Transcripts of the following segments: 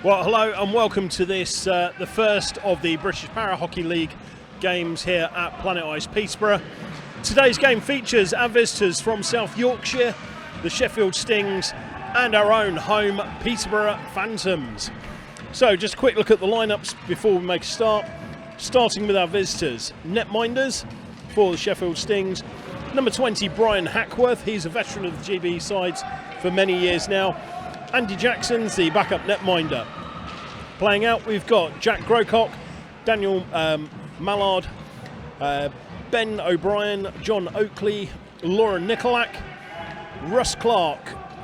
Well, hello and welcome to this, the first of the British Para Hockey League games here at Planet Ice Peterborough. Today's game features our visitors from South Yorkshire, the SteelStings, and our own home Peterborough Phantoms. So just a quick look at the lineups before we make a start. Starting with our visitors, netminders for the SteelStings. Number 20, Brian Hackworth. He's a veteran of the GB sides for many years now. Andy Jackson's the backup netminder. Playing out, we've got Jack Grocock, Daniel Mallard, Ben O'Brien, John Oakley, Laura Nicolak. Russ Clark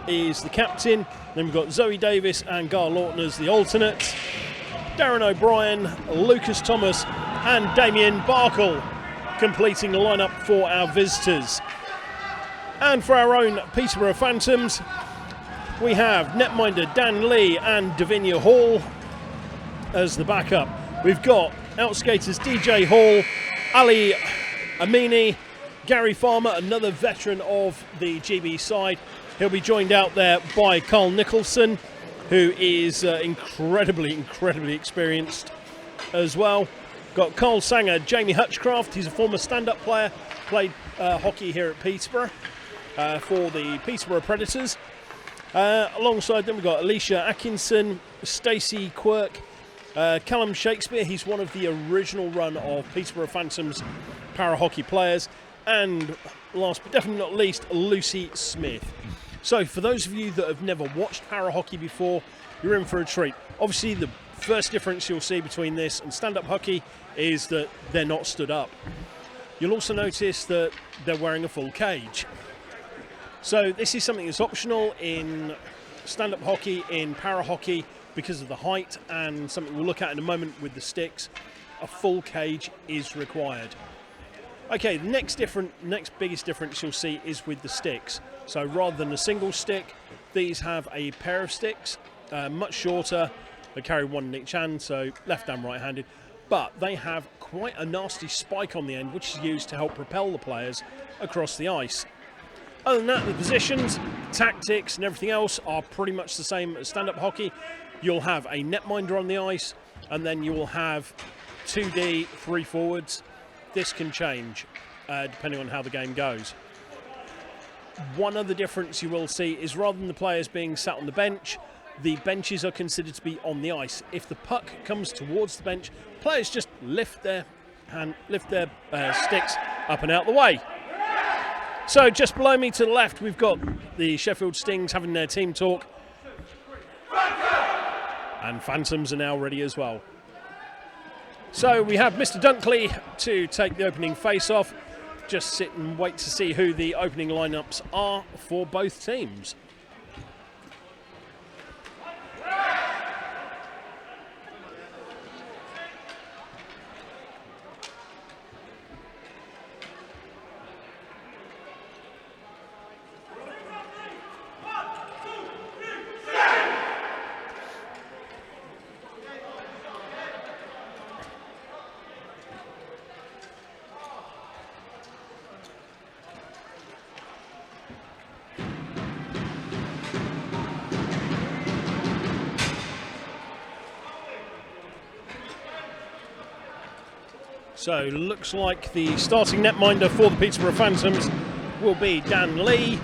is the captain. Then we've got Zoe Davis and Gar Lawton as the alternates. Darren O'Brien, Lucas Thomas and Damien Barkle completing the lineup for our visitors. And for our own Peterborough Phantoms, we have netminder Dan Lee and Davinia Hall as the backup. We've got outskaters DJ Hall, Ali Amini, Gary Farmer, another veteran of the GB side. He'll be joined out there by Carl Nicholson, who is incredibly experienced as well. Got Carl Sanger, Jamie Hutchcraft. He's a former stand-up player, played hockey here at Peterborough for the Peterborough Predators. Alongside them we've got Alicia Atkinson, Stacey Quirk, Callum Shakespeare. He's one of the original run of Peterborough Phantoms para hockey players. And last but definitely not least, Lucy Smith. So for those of you that have never watched para hockey before, you're in for a treat. Obviously the first difference you'll see between this and stand-up hockey is that they're not stood up. You'll also notice that they're wearing a full cage. So this is something that's optional in stand-up hockey, in para hockey, because of the height, and something we'll look at in a moment with the sticks. A full cage is required. Okay, the next biggest difference you'll see is with the sticks. So rather than a single stick, these have a pair of sticks, much shorter. They carry one in each hand, so left and right-handed. But they have quite a nasty spike on the end, which is used to help propel the players across the ice. Other than that, the positions, tactics and everything else are pretty much the same as stand-up hockey. You'll have a netminder on the ice, and then you will have 2D, 3 forwards. This can change depending on how the game goes. One other difference you will see is rather than the players being sat on the bench, the benches are considered to be on the ice. If the puck comes towards the bench, players just lift their sticks up and out the way. So just below me to the left, we've got the SteelStings having their team talk. And Phantoms are now ready as well. So we have Mr. Dunkley to take the opening face-off. Just sit and wait to see who the opening lineups are for both teams. So looks like the starting netminder for the Peterborough Phantoms will be Dan Lee.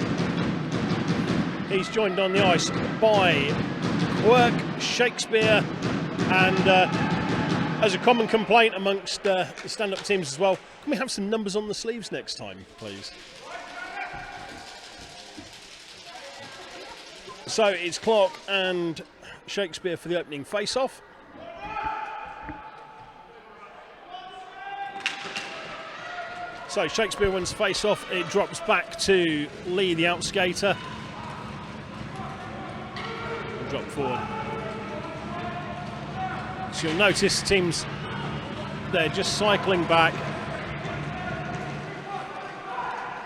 He's joined on the ice by Quirk, Shakespeare, and as a common complaint amongst the stand-up teams as well, can we have some numbers on the sleeves next time, please? So it's Clark and Shakespeare for the opening face-off. So Shakespeare wins face-off. It drops back to Lee, the outskater. Drop forward. So you'll notice teams, they're just cycling back.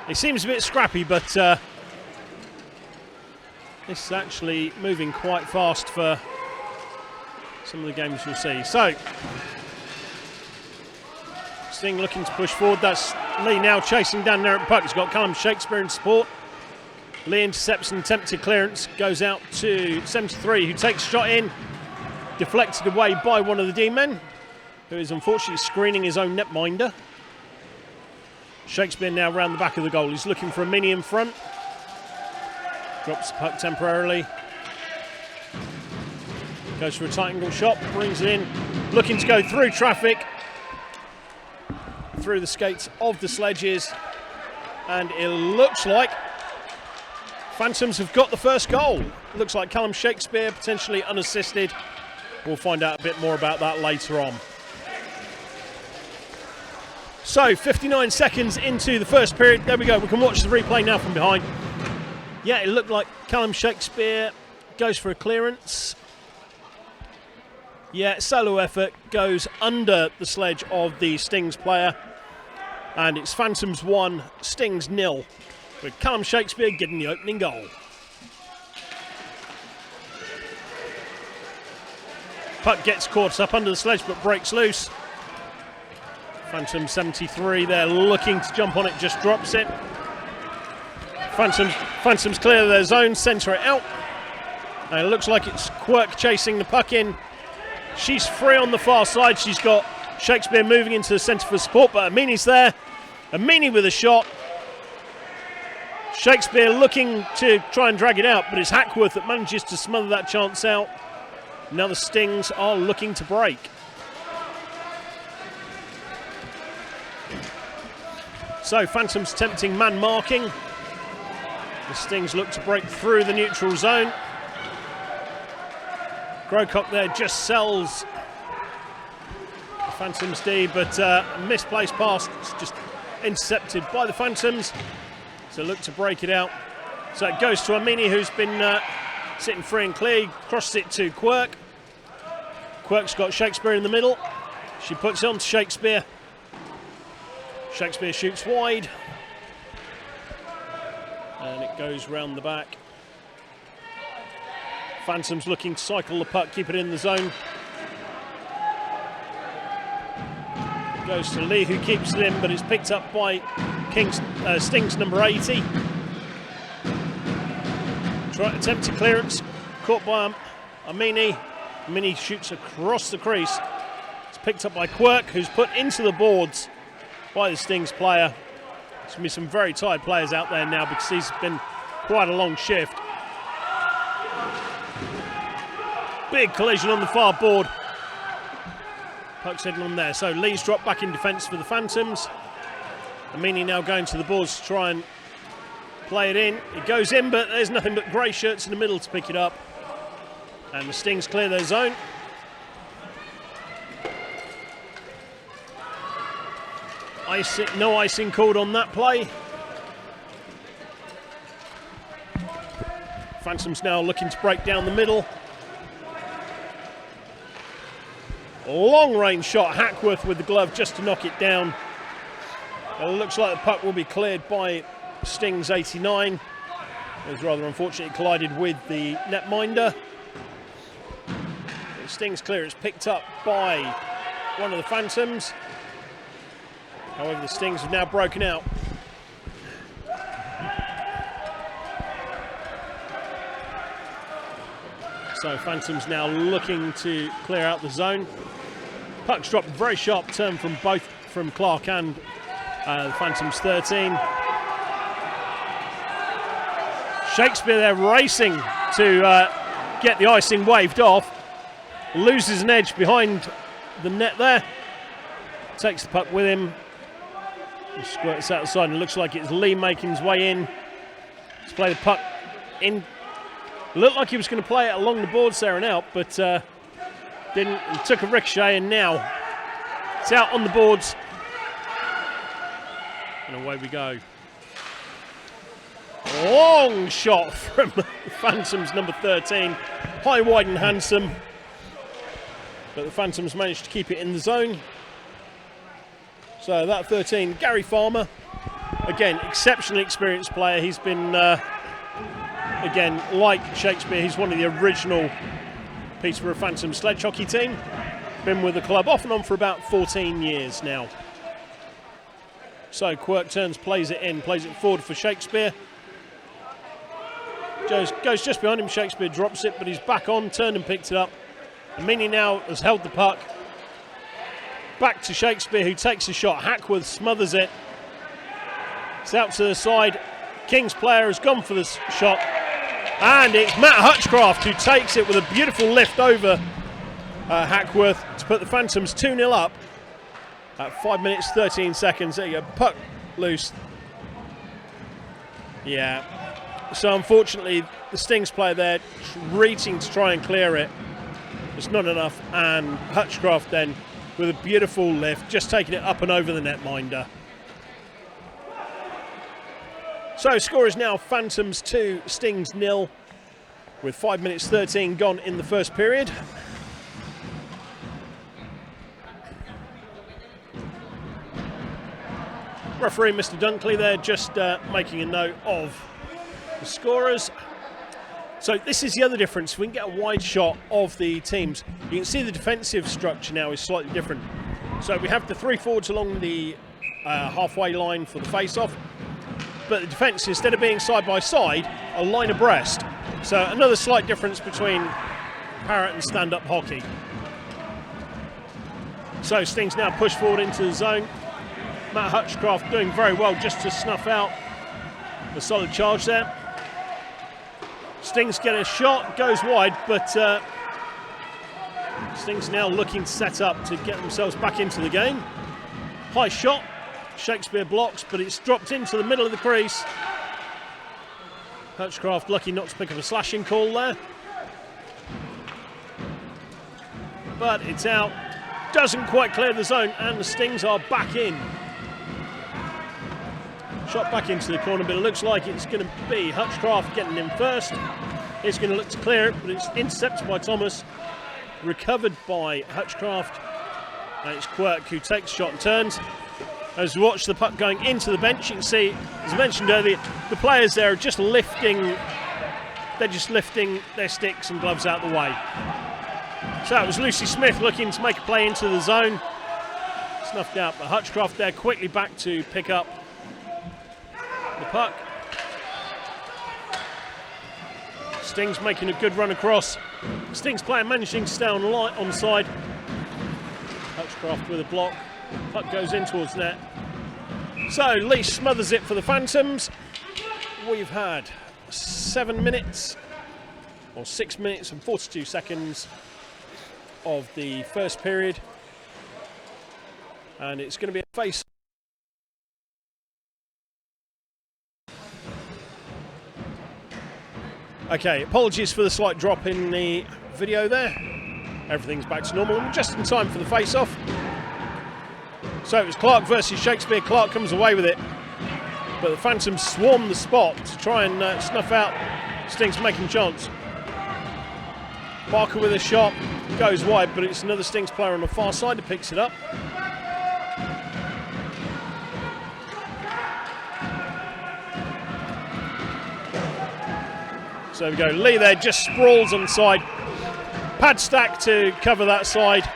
It seems a bit scrappy, but this is actually moving quite fast for some of the games you'll see. So Sting looking to push forward. That's Lee now chasing down there at the puck. He's got Callum Shakespeare in support. Lee intercepts an attempted clearance, goes out to 73, who takes a shot in. deflected away by one of the D-men, who is unfortunately screening his own netminder. Shakespeare now round the back of the goal. He's looking for a mini in front. Drops the puck temporarily. Goes for a tight angle shot, brings it in. Looking to go through traffic. Through the skates of the Sledges. And it looks like Phantoms have got the first goal. It looks like Callum Shakespeare, potentially unassisted. We'll find out a bit more about that later on. So, 59 seconds into the first period. There we go. We can watch the replay now from behind. Yeah, it looked like Callum Shakespeare goes for a clearance. Yeah, solo effort goes under the sledge of the Stings player. And it's Phantoms 1, Stings 0, with Callum Shakespeare getting the opening goal. Puck gets caught up under the sledge but breaks loose. Phantom 73 there looking to jump on it, just drops it. Phantoms clear their zone, centre it out. And it looks like it's Quirk chasing the puck in. She's free on the far side. She's got Shakespeare moving into the centre for support, but Amini's there. Amini with a shot. Shakespeare looking to try and drag it out, but it's Hackworth that manages to smother that chance out. Now the Stings are looking to break. So Phantoms tempting man marking. The Stings look to break through the neutral zone. Grocott there just sells the Phantoms D, but a misplaced pass. It's just intercepted by the Phantoms. So look to break it out. So it goes to Amini, who's been sitting free and clear. Crosses it to Quirk. Quirk's got Shakespeare in the middle. She puts it on to Shakespeare. Shakespeare shoots wide. And it goes round the back. Phantoms looking to cycle the puck, keep it in the zone. Goes to Lee, who keeps it in, but it's picked up by Stings number 80. Attempted clearance, caught by Amini. Amini shoots across the crease. It's picked up by Quirk, who's put into the boards by the Stings player. There's going to be some very tired players out there now because he's been quite a long shift. Big collision on the far board. Puck's heading on there. So Lee's dropped back in defence for the Phantoms. Amini now going to the boards to try and play it in. It goes in, but there's nothing but grey shirts in the middle to pick it up. And the Stings clear their zone. No icing called on that play. Phantoms now looking to break down the middle. Long range shot, Hackworth with the glove just to knock it down. It looks like the puck will be cleared by Stings 89. It was rather unfortunate, it collided with the netminder. The Stings clear, it's picked up by one of the Phantoms. However, the Stings have now broken out. So Phantoms now looking to clear out the zone. Puck's dropped, very sharp turn from both from Clark and the Phantoms 13. Shakespeare there racing to get the icing waved off. Loses an edge behind the net there. Takes the puck with him. He squirts outside and it looks like it's Lee making his way in. Let's play the puck in. Looked like he was going to play it along the boards there and out, but didn't. He took a ricochet and now it's out on the boards. And away we go. Long shot from Phantoms number 13. High, wide and handsome. But the Phantoms managed to keep it in the zone. So that 13, Gary Farmer. Again, exceptionally experienced player. He's been, again, like Shakespeare, he's one of the original Peterborough Phantom sledge hockey team. Been with the club off and on for about 14 years now. So Quirk turns, plays it forward for Shakespeare. Goes just behind him, Shakespeare drops it, but he's back on, turned and picked it up. Amini now has held the puck. Back to Shakespeare, who takes a shot. Hackworth smothers it. It's out to the side. King's player has gone for the shot. And it's Matt Hutchcraft who takes it with a beautiful lift over Hackworth to put the Phantoms 2-0 up at 5 minutes 13 seconds. There you go, puck loose. Yeah, so unfortunately the Stings player there reaching to try and clear it. It's not enough, and Hutchcraft then with a beautiful lift, just taking it up and over the netminder. So score is now Phantoms 2, Stings 0, with 5 minutes 13 gone in the first period. Referee Mr. Dunkley there just making a note of the scorers. So this is the other difference. If we can get a wide shot of the teams, you can see the defensive structure now is slightly different. So we have the 3 forwards along the halfway line for the face-off, but the defence, instead of being side by side, are line abreast. So another slight difference between Parrot and stand-up hockey. So Stings now push forward into the zone. Matt Hutchcraft doing very well just to snuff out the solid charge there. Stings get a shot, goes wide, but Stings now looking to set up to get themselves back into the game. High shot, Shakespeare blocks, but it's dropped into the middle of the crease. Hutchcraft lucky not to pick up a slashing call there. But it's out, doesn't quite clear the zone, and the Stings are back in. Shot back into the corner, but it looks like it's going to be Hutchcraft getting in first. It's going to look to clear it, but it's intercepted by Thomas. Recovered by Hutchcraft. And it's Quirk who takes a shot and turns. As we watch the puck going into the bench, you can see, as I mentioned earlier, the players there are just lifting, they're just lifting their sticks and gloves out the way. So it was Lucy Smith looking to make a play into the zone. Snuffed out, but Hutchcraft there quickly back to pick up the puck. Stings making a good run across. Stings player managing to stay on side. Hutchcraft with a block. Puck goes in towards net. So Lee smothers it for the Phantoms. We've had 6 minutes and 42 seconds of the first period. And it's going to be a face. Okay, apologies for the slight drop in the video there. Everything's back to normal, just in time for the face-off. So it was Clark versus Shakespeare. Clark comes away with it, but the Phantoms swarm the spot to try and snuff out Stings making chance. Barker with a shot, goes wide, but it's another Stings player on the far side who picks it up. So we go, Lee there just sprawls on the side. Pad stack to cover that side.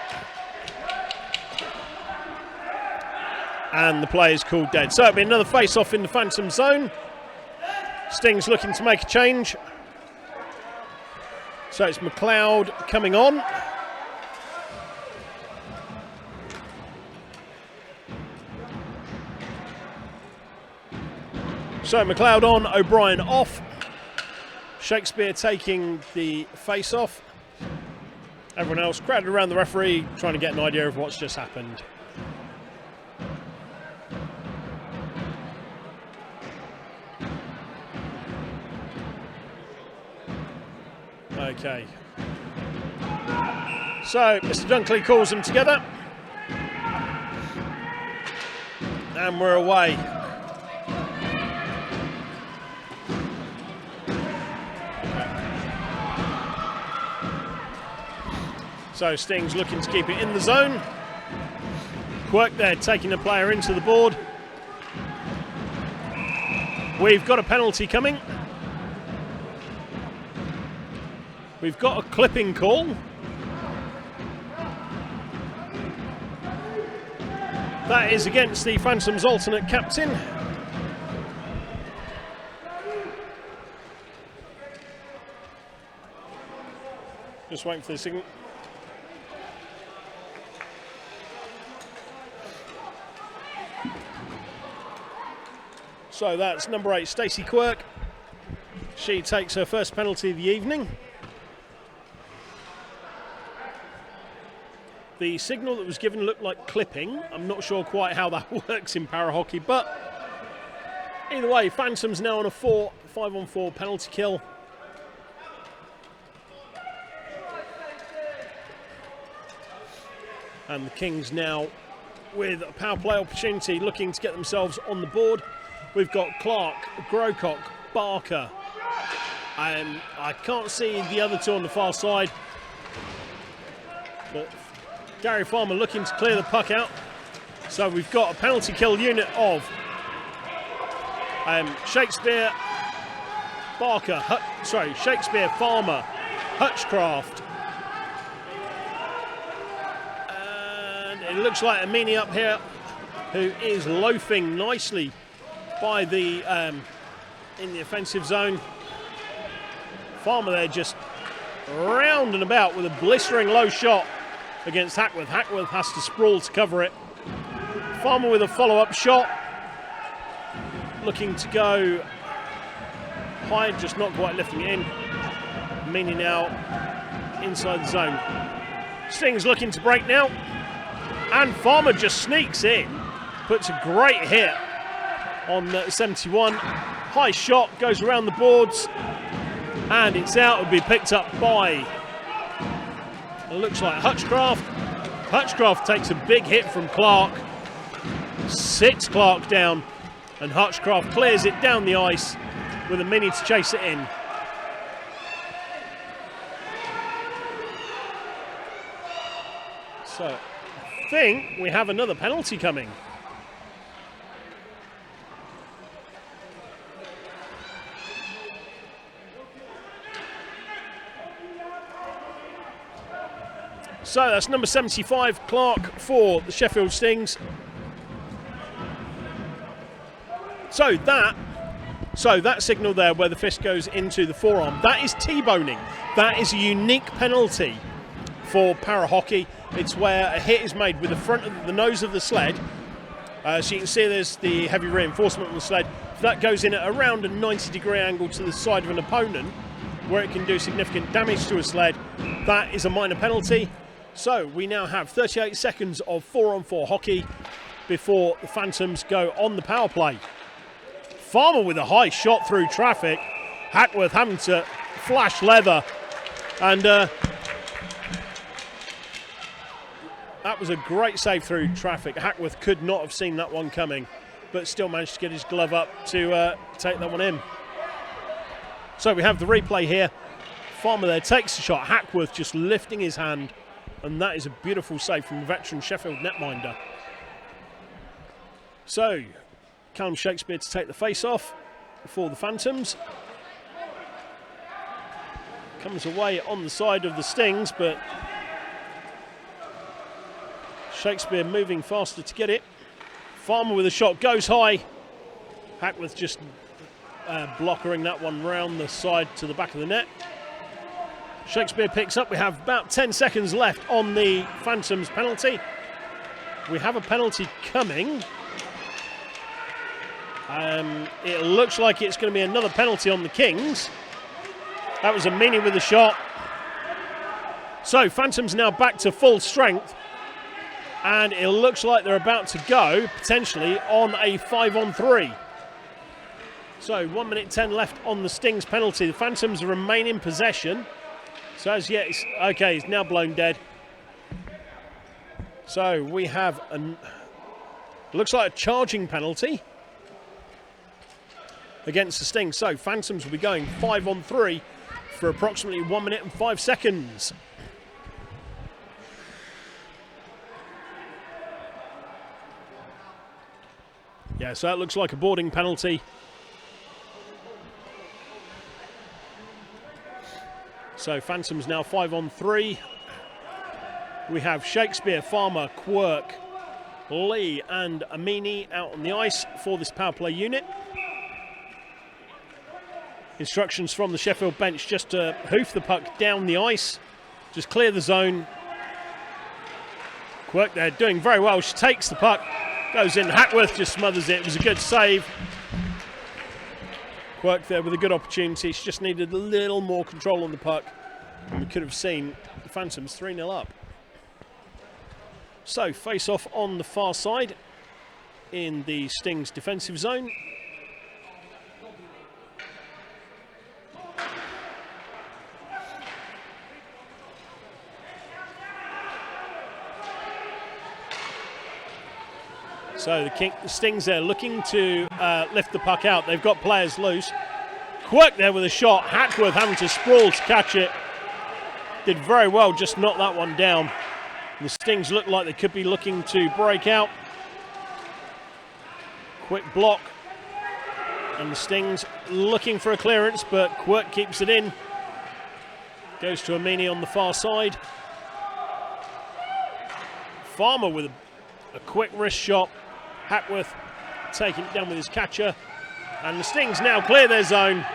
And the play is called dead. So it'll be another face-off in the Phantom zone. Stings looking to make a change. So it's McLeod coming on. So McLeod on, O'Brien off. Shakespeare taking the face-off. Everyone else crowded around the referee, trying to get an idea of what's just happened. Okay. So Mr. Dunkley calls them together. And we're away. So Stings looking to keep it in the zone. Quirk there taking the player into the board. We've got a penalty coming. We've got a clipping call. That is against the Phantoms' alternate captain. Just waiting for the signal. So that's number 8, Stacey Quirk. She takes her first penalty of the evening. The signal that was given looked like clipping. I'm not sure quite how that works in para hockey, but either way, Phantoms now on a 5-on-4 penalty kill. And the Kings now with a power play opportunity, looking to get themselves on the board. We've got Clark, Grocock, Barker. I can't see the other two on the far side, but Gary Farmer looking to clear the puck out. So we've got a penalty kill unit of Shakespeare, Barker, Shakespeare, Farmer, Hutchcraft. And it looks like Amini up here, who is loafing nicely by the in the offensive zone. Farmer there just round and about with a blistering low shot against Hackworth. Hackworth has to sprawl to cover it. Farmer with a follow-up shot, looking to go high, just not quite lifting it in. Meany now inside the zone. Stings looking to break now, and Farmer just sneaks in, puts a great hit on 71. High shot, goes around the boards, and it's out. It'll be picked up by, it looks like Hutchcraft. Hutchcraft takes a big hit from Clark, sits Clark down, and Hutchcraft clears it down the ice with a mini to chase it in. So I think we have another penalty coming. So that's number 75, Clark, for the Sheffield Stings. So that signal there where the fist goes into the forearm, that is T-boning. That is a unique penalty for para hockey. It's where a hit is made with the front of the nose of the sled. So you can see there's the heavy reinforcement on the sled. If that goes in at around a 90-degree angle to the side of an opponent, where it can do significant damage to a sled, that is a minor penalty. So we now have 38 seconds of 4-on-4 hockey before the Phantoms go on the power play. Farmer with a high shot through traffic. Hackworth having to flash leather. And that was a great save through traffic. Hackworth could not have seen that one coming, but still managed to get his glove up to take that one in. So we have the replay here. Farmer there takes the shot. Hackworth just lifting his hand. And that is a beautiful save from the veteran Sheffield netminder. So, Callum Shakespeare to take the face-off for the Phantoms. Comes away on the side of the Stings, but Shakespeare moving faster to get it. Farmer with a shot, goes high. Hackworth just blockering that one round the side to the back of the net. Shakespeare picks up. We have about 10 seconds left on the Phantoms penalty. We have a penalty coming. It looks like it's going to be another penalty on the Kings. That was Amini with a shot. So Phantoms now back to full strength. And it looks like they're about to go, potentially, on a 5-on-3. So 1 minute 10 left on the Stings penalty. The Phantoms remain in possession. So as yet, it's now blown dead. So we have looks like a charging penalty against the Stings. So Phantoms will be going 5-on-3 for approximately 1 minute and 5 seconds. Yeah, so that looks like a boarding penalty. So Phantoms now 5-on-3. We have Shakespeare, Farmer, Quirk, Lee and Amini out on the ice for this power play unit. Instructions from the Sheffield bench just to hoof the puck down the ice. Just clear the zone. Quirk there doing very well. She takes the puck, goes in. Hackworth just smothers it. It was a good save. Quirk there with a good opportunity. She just needed a little more control on the puck. And we could have seen the Phantoms 3-0 up. So, face off on the far side in the Stings defensive zone. So the Stings there looking to lift the puck out. They've got players loose. Quirk there with a shot. Hackworth having to sprawl to catch it. Did very well, just knocked that one down. The Stings look like they could be looking to break out. Quick block. And the Stings looking for a clearance, but Quirk keeps it in. Goes to Amini on the far side. Farmer with a quick wrist shot. Hackworth taking it down with his catcher. And the Stings now clear their zone.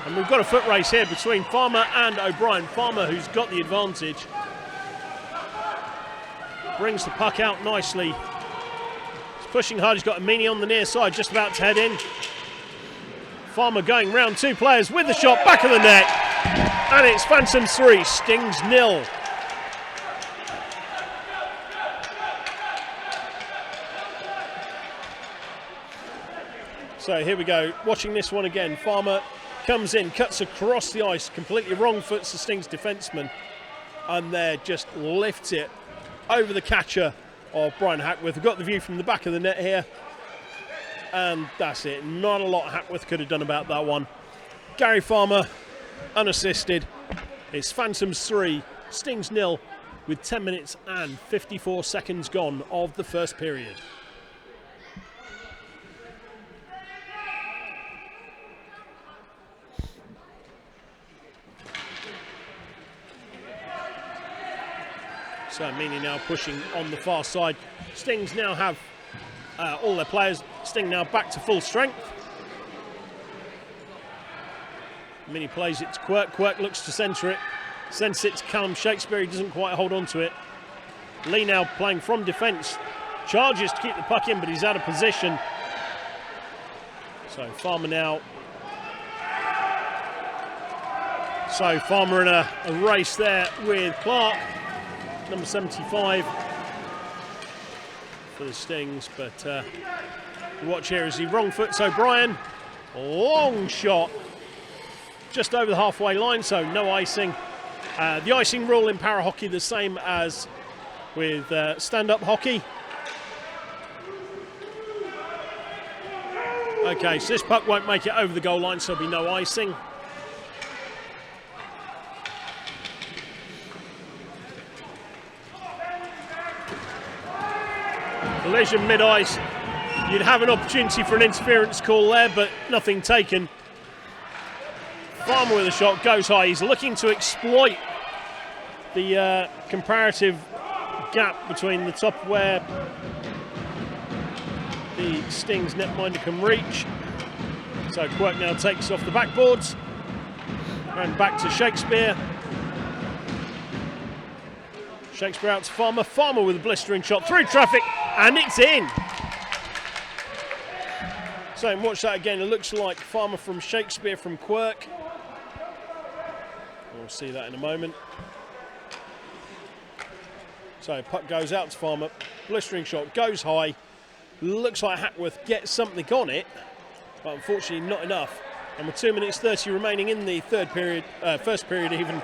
And we've got a foot race here between Farmer and O'Brien. Farmer, who's got the advantage, brings the puck out nicely. He's pushing hard. He's got Amini on the near side, just about to head in. Farmer going round two players with the shot, back of the net. And it's Phantoms 3, Stings 0. So here we go, watching this one again. Farmer comes in, cuts across the ice, completely wrong foots the Stings defenseman, and there just lifts it over the catcher of Brian Hackworth. We've got the view from the back of the net here, and that's it. Not a lot Hackworth could have done about that one. Gary Farmer, unassisted. It's Phantoms 3, Stings 0, with 10 minutes and 54 seconds gone of the first period. So Amini now pushing on the far side. Stings now have all their players. Sting now back to full strength. Amini plays it to Quirk. Quirk looks to centre it. Sends it to Callum Shakespeare. He doesn't quite hold on to it. Lee now playing from defence. Charges to keep the puck in, but he's out of position. So Farmer now. So Farmer in a race there with Clark. Number 75 for the Stings, but the watch here as he wrong foots O'Brien. Long shot just over the halfway line, so no icing. The icing rule in para hockey the same as with stand-up hockey. Okay, so this puck won't make it over the goal line, so there'll be no icing. Collision mid-ice. You'd have an opportunity for an interference call there, but nothing taken. Farmer with a shot, goes high. He's looking to exploit the comparative gap between the top where the Stings netminder can reach. So Quirk now takes off the backboards and back to Shakespeare. Shakespeare out to Farmer. Farmer with a blistering shot through traffic, and it's in. So watch that again. It looks like Farmer from Shakespeare from Quirk. We'll see that in a moment. So puck goes out to Farmer. Blistering shot goes high. Looks like Hackworth gets something on it, but unfortunately not enough. And with 2 minutes 30 remaining in the third period, first period even,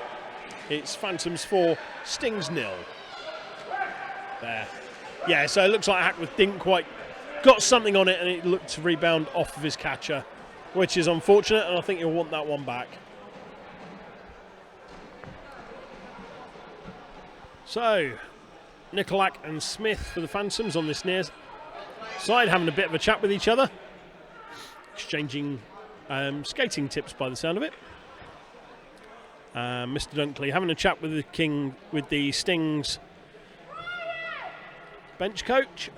it's Phantoms 4, Stings 0. There. Yeah, so it looks like Hackworth didn't quite got something on it, and it looked to rebound off of his catcher, which is unfortunate, and I think he'll want that one back. So, Nikolak and Smith for the Phantoms on this near side, having a bit of a chat with each other, exchanging skating tips by the sound of it. Mr. Dunkley having a chat with the Stings bench coach.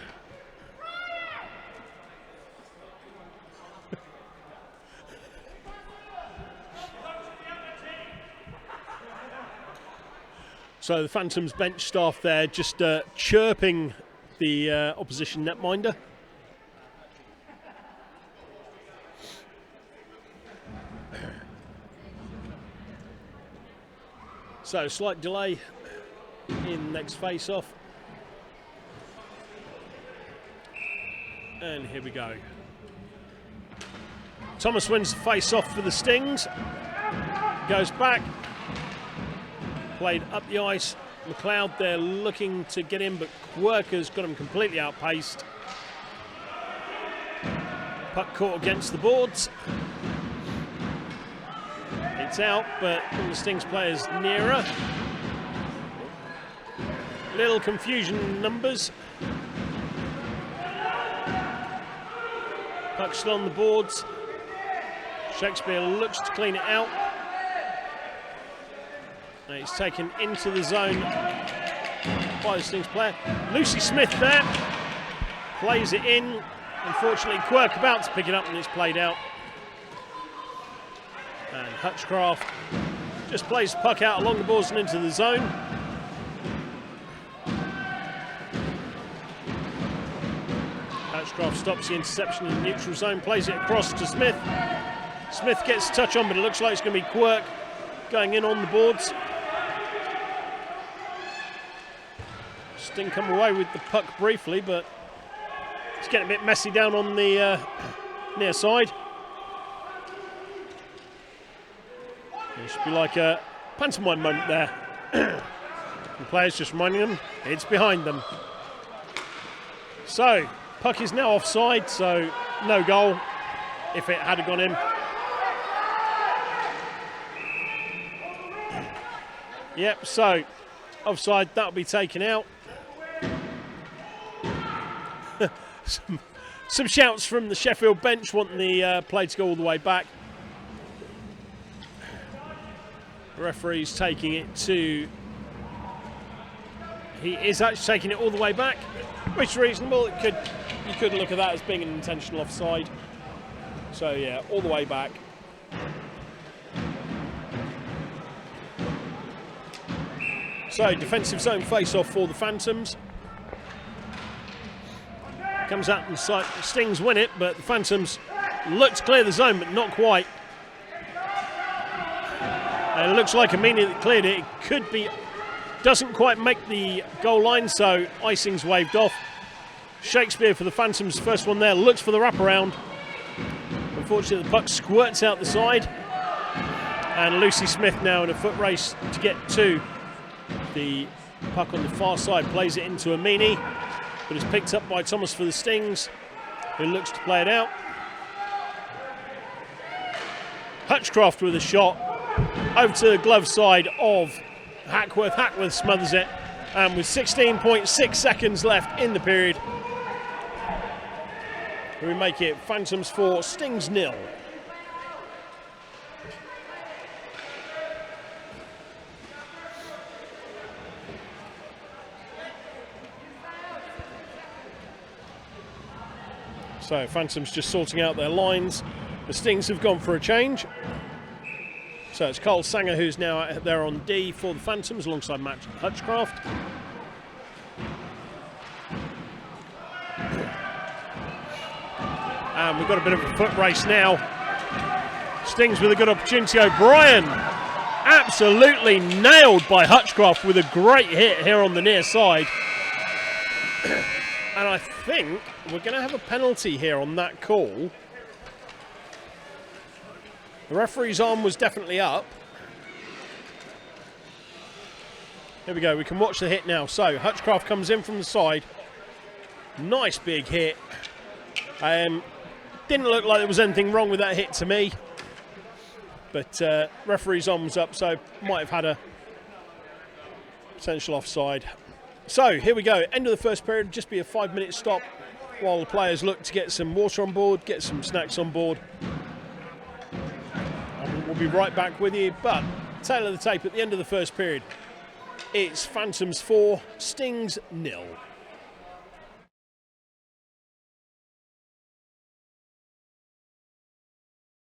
So the Phantoms bench staff there just chirping the opposition netminder. So slight delay in next face-off. And here we go. Thomas wins the face-off for the Stings. Goes back. Played up the ice. McLeod there looking to get in, but Quirker's got him completely outpaced. Puck caught against the boards. It's out, but one of the Stings players nearer. Little confusion in numbers. Puck still on the boards. Shakespeare looks to clean it out. And it's taken into the zone by the Stings player. Lucy Smith there. Plays it in. Unfortunately, Quirk about to pick it up and it's played out. And Hutchcraft just plays the puck out along the boards and into the zone. Hutchcraft stops the interception in the neutral zone, plays it across to Smith. Smith gets a touch on, but it looks like it's going to be Quirk going in on the boards. Sting come away with the puck briefly, but it's getting a bit messy down on the near side. It should be like a pantomime moment there. The players just reminding them it's behind them. So, puck is now offside, so no goal if it had gone in. Yep, so offside, that'll be taken out. Some shouts from the Sheffield bench wanting the play to go all the way back. The referee's taking it to... He is actually taking it all the way back, which is reasonable. You could look at that as being an intentional offside. So yeah, all the way back. So defensive zone face-off for the Phantoms. Comes out and the Stings win it, but the Phantoms look to clear the zone, but not quite. And it looks like immediately cleared it. It could be, doesn't quite make the goal line, so icing's waved off. Shakespeare for the Phantoms, first one there, looks for the wraparound. Unfortunately, the puck squirts out the side. And Lucy Smith now in a foot race to get to the puck on the far side, plays it into Amini, but it's picked up by Thomas for the Stings, who looks to play it out. Hutchcraft with a shot over to the glove side of Hackworth. Hackworth smothers it, and with 16.6 seconds left in the period, we make it Phantoms 4, Stings 0. So Phantoms just sorting out their lines. The Stings have gone for a change. So it's Carl Sanger who's now out there on D for the Phantoms alongside Matt Hutchcraft. And we've got a bit of a foot race now. Stings with a good opportunity. O'Brien absolutely nailed by Hutchcraft with a great hit here on the near side. And I think we're going to have a penalty here on that call. The referee's arm was definitely up. Here we go, we can watch the hit now. So, Hutchcraft comes in from the side. Nice big hit. Didn't look like there was anything wrong with that hit to me. But referee's arm was up, so might have had a potential offside. So, here we go. End of the first period. Just be a 5-minute stop while the players look to get some water on board, get some snacks on board. And we'll be right back with you. But, tail of the tape at the end of the first period. It's Phantoms 4, Stings 0.